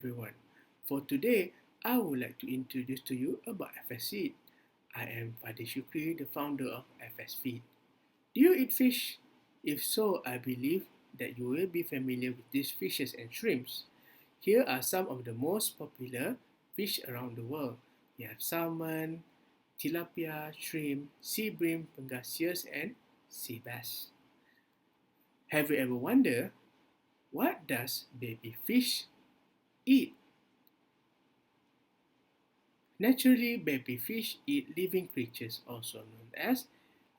everyone. For today, I would like to introduce to you about FS Feed. I am Fadi Shukri, the founder of FS Feed. Do you eat fish? If so, I believe that you will be familiar with these fishes and shrimps. Here are some of the most popular fish around the world. We have salmon, tilapia, shrimp, sea bream, pangasius, and sea bass. Have you ever wondered what does baby fish eat? Naturally, baby fish eat living creatures, also known as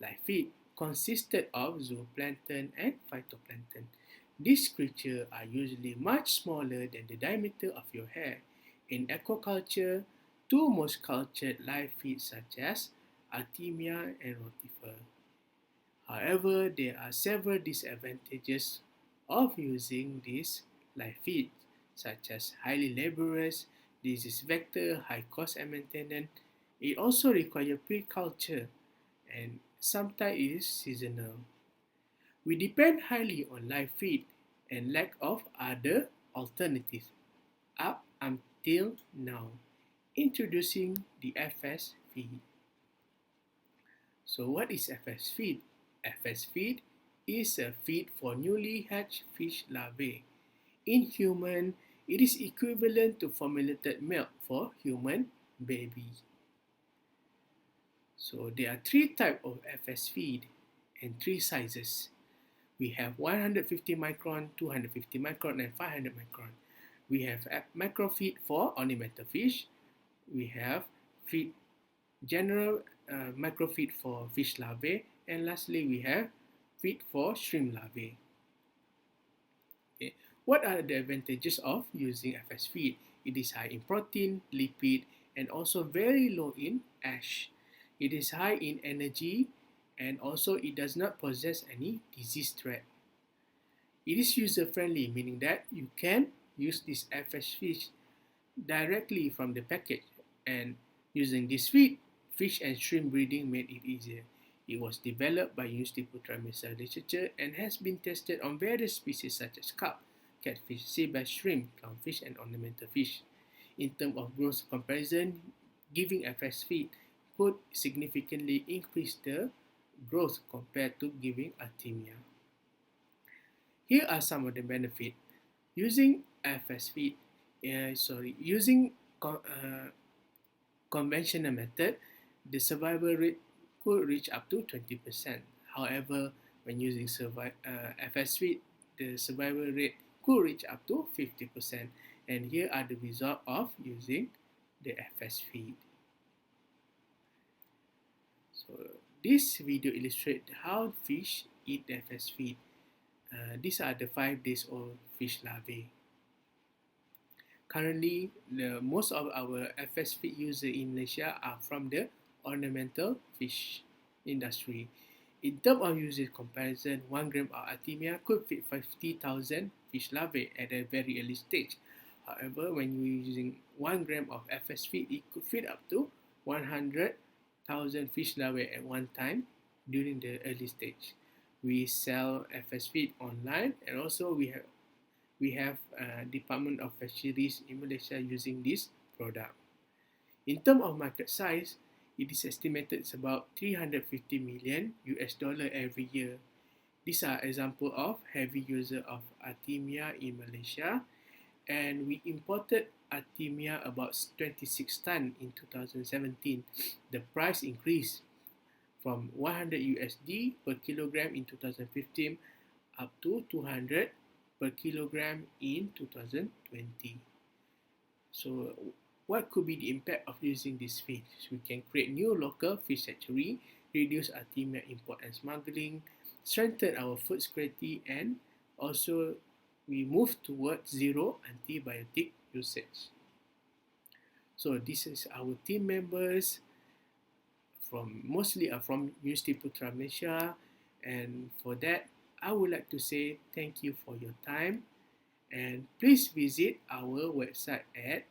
live feed, consisted of zooplankton and phytoplankton. These creatures are usually much smaller than the diameter of your hair. In aquaculture, two most cultured live feeds such as Artemia and Rotifer. However, there are several disadvantages of using this live feed, such as highly laborious, disease vector, high cost and maintenance. It also requires pre-culture and sometimes it is seasonal. We depend highly on live feed and lack of other alternatives up until now. Introducing the FS feed. So what is FS feed? FS feed is a feed for newly hatched fish larvae. In human, it is equivalent to formulated milk for human babies. So there are three types of FS feed and three sizes. We have 150 micron, 250 micron, and 500 micron. We have macro feed for ornamental fish. We have feed general microfeed for fish larvae, and lastly we have feed for shrimp larvae. Okay. What are the advantages of using FS feed? It is high in protein, lipid, and also very low in ash. It is high in energy, and also it does not possess any disease threat. It is user friendly, meaning that you can use this FS fish directly from the package, and using this feed, fish and shrimp breeding made it easier. It was developed by University Putra Mesa Literature and has been tested on various species such as carp, catfish, sea bass, shrimp, clownfish, and ornamental fish. In terms of growth comparison, giving FS feed could significantly increase the growth compared to giving Artemia. Here are some of the benefits. Using FS feed, using conventional method, the survival rate could reach up to 20%. However, when using FS feed, the survival rate could reach up to 50%. And here are the results of using the FS feed. So this video illustrates how fish eat the FS feed. These are the 5 days old fish larvae. Currently, most of our FS feed users in Malaysia are from the ornamental fish industry. In terms of usage comparison, 1 gram of Artemia could feed 50,000 fish larvae at a very early stage. However, when you're using 1 gram of FS feed, it could feed up to 100,000 fish larvae at one time during the early stage. We sell FS feed online, and also we have Department of Fisheries in Malaysia using this product. In terms of market size, it is estimated it's about 350 million US dollar every year. These are examples of heavy user of Artemia in Malaysia, and we imported Artemia about 26 ton in 2017. The price increased from 100 USD per kilogram in 2015 up to 200 per kilogram in 2020. So what could be the impact of using this feed? We can create new local fish hatchery, reduce Artemia import and smuggling, strengthen our food security, and also we move towards zero antibiotic usage. So this is our team members mostly are from University Putra Malaysia, and for that I would like to say thank you for your time, and please visit our website at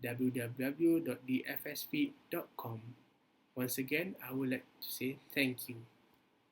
www.dfsfeed.com. Once again, I would like to say thank you.